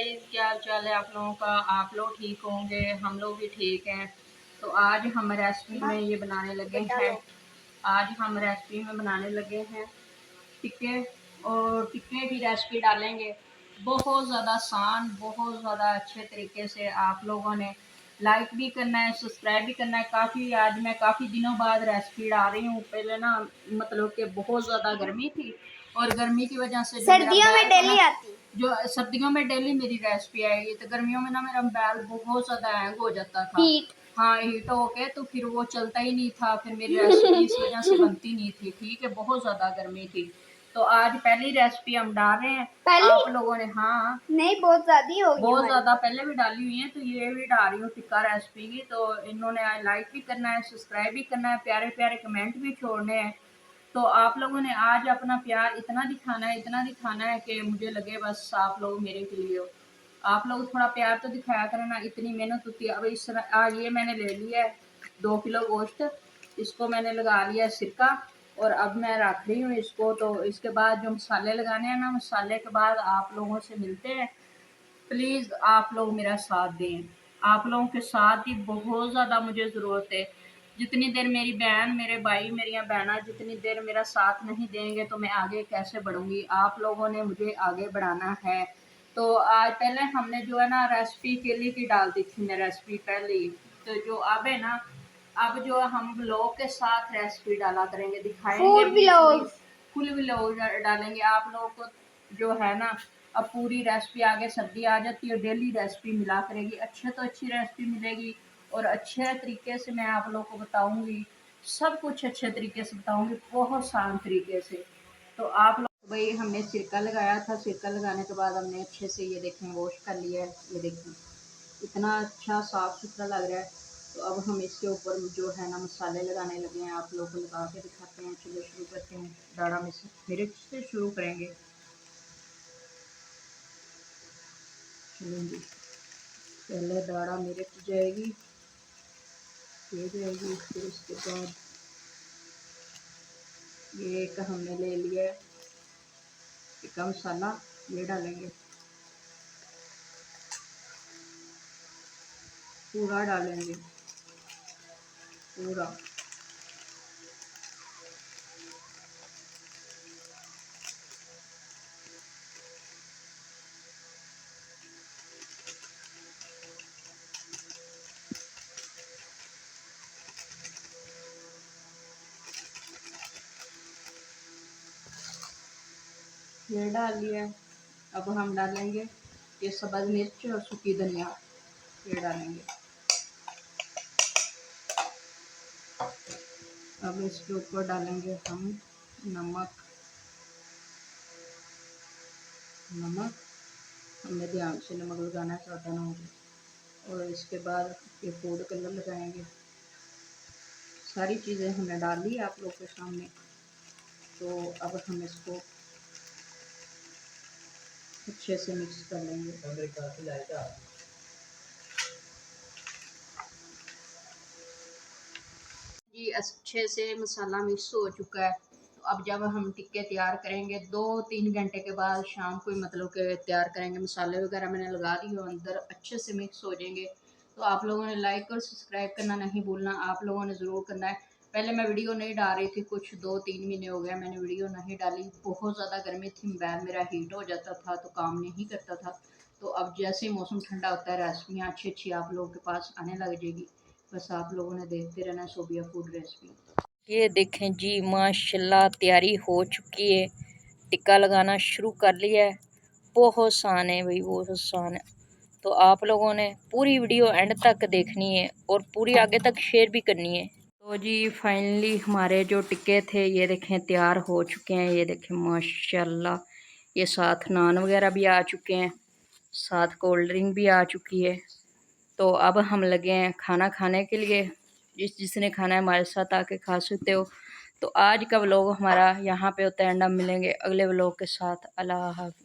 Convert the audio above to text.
Guys, क्या हाल चाल है आप लोगों का। आप लोग ठीक होंगे, हम लोग भी ठीक हैं। तो आज हम रेसिपी में ये बनाने लगे हैं। आज हम रेसिपी में बनाने लगे हैं टिक्के, और टिक्के की रेसिपी डालेंगे। बहुत ज़्यादा आसान, बहुत ज़्यादा अच्छे तरीके से आप लोगों ने लाइक भी करना है, सब्सक्राइब भी करना है। आज मैं काफ़ी दिनों बाद रेसिपी डाल रही हूँ। पहले ना मतलब कि बहुत ज़्यादा गर्मी थी, और गर्मी की वजह से सर्दियों में डेली आती, जो सर्दियों में डेली मेरी रेसिपी आएगी, तो गर्मियों में ना मेरा मोबाइल बहुत ज़्यादा हैंग हो जाता था। हीट हाँ, हीट हो के तो फिर वो चलता ही नहीं था, फिर मेरी रेसिपी इस वजह से बनती नहीं थी। ठीक है, बहुत ज़्यादा गर्मी थी। तो आज पहली रेसिपी हम डाल रहे हैं। आप लोगों ने, हाँ नहीं, बहुत ज्यादा हो गई, बहुत ज़्यादा पहले भी डाली हुई है, तो ये भी डाल रही हूँ टिक्का रेसिपी की। तो इन्होंने लाइक भी करना है, सब्सक्राइब भी करना है, प्यारे प्यारे कमेंट भी छोड़ने हैं। तो आप लोगों ने आज अपना प्यार इतना दिखाना है, इतना दिखाना है कि मुझे लगे बस आप लोग मेरे के लिए हो। आप लोग थोड़ा प्यार तो दिखाया करें ना, इतनी मेहनत होती है। अब इस आज ये मैंने ले लिया है 2 किलो गोश्त, इसको मैंने लगा लिया सिरका, और अब मैं रख रही हूँ इसको। तो इसके बाद जो मसाले लगाने हैं ना, मसाले के बाद आप लोगों से मिलते हैं। प्लीज़ आप लोग मेरा साथ दें, आप लोगों के साथ ही बहुत ज़्यादा मुझे ज़रूरत है। जितनी देर मेरी बहन, मेरे भाई, मेरी बहना जितनी देर मेरा साथ नहीं देंगे तो मैं आगे कैसे बढ़ूँगी। आप लोगों ने मुझे आगे बढ़ाना है। तो आज पहले हमने जो है ना रेसिपी केले की डाल दी थी मैं रेसिपी पहले ही। तो जो अब है ना, अब जो हम व्लॉग के साथ रेसिपी डाला करेंगे, दिखाएंगे भी, फुल व्लॉग डालेंगे आप लोगों को। जो है ना, अब पूरी रेसिपी आगे सर्दी आ जाती है, डेली रेसिपी मिला करेगी, अच्छे तो अच्छी रेसिपी मिलेगी, और अच्छे तरीके से मैं आप लोगों को बताऊंगी। सब कुछ अच्छे तरीके से बताऊंगी, बहुत आसान तरीके से। तो आप लोग, भाई हमने सिरका लगाया था, सिरका लगाने के बाद हमने अच्छे से ये देखें वॉश कर लिया है। ये देखें इतना अच्छा साफ सुथरा लग रहा है। तो अब हम इसके ऊपर जो है ना मसाले लगाने लगे हैं। आप लोग को लगा के दिखाते हैं। चलो शुरू करते हैं। दाढ़ा मिर्च से शुरू करेंगे। चलेंगे, पहले दाढ़ा मिर्च जाएगी, ये जाएगी, फिर उसके बाद ये एक हमने ले लिया है टिक्का मसाला, ये डालेंगे, पूरा डालेंगे, पूरा। ये डाल लिया। अब हम डालेंगे ये सब्ज़ मिर्च और सूखी धनिया, ये डालेंगे। अब इसके ऊपर डालेंगे हम नमक। हमने ध्यान से नमक लगाना है, ज़्यादा ना हो जाए। और इसके बाद ये फूड कलर लगाएंगे। सारी चीज़ें हमने डाल ली आप लोग के सामने। तो अब हम इसको अच्छे से मिक्स कर लेंगे। जी अच्छे से मसाला मिक्स हो चुका है। तो अब जब हम टिक्के तैयार करेंगे 2-3 घंटे के बाद शाम को, मतलब के तैयार करेंगे। मसाले वगैरह मैंने लगा दी और अंदर अच्छे से मिक्स हो जाएंगे। तो आप लोगों ने लाइक और सब्सक्राइब करना नहीं भूलना, आप लोगों ने ज़रूर करना है। पहले मैं वीडियो नहीं डाल रही थी, कुछ 2-3 महीने हो गया मैंने वीडियो नहीं डाली। बहुत ज़्यादा गर्मी थी, मोबाइल मेरा हीट हो जाता था तो काम नहीं करता था। तो अब जैसे ही मौसम ठंडा होता है, रेसिपियाँ अच्छी अच्छी आप लोगों के पास आने लग जाएगी। बस आप लोगों ने देखते रहना सोबिया फूड रेसिपी। ये देखें जी, माशाल्लाह तैयारी हो चुकी है। टिक्का लगाना शुरू कर लिया है। बहुत आसान है भाई, बहुत आसान है। तो आप लोगों ने पूरी वीडियो एंड तक देखनी है और पूरी आगे तक शेयर भी करनी है। तो जी फाइनली हमारे जो टिक्के थे ये देखें तैयार हो चुके हैं। ये देखें माशाल्लाह, ये साथ नान वगैरह भी आ चुके हैं, साथ कोल्ड ड्रिंक भी आ चुकी है। तो अब हम लगे हैं खाना खाने के लिए। जिसने खाना है हमारे साथ आके खा सकते हो। तो आज का व्लॉग हमारा यहाँ पे होता है एंड हम मिलेंगे अगले व्लॉग के साथ। अल्लाह हाफ़िज़।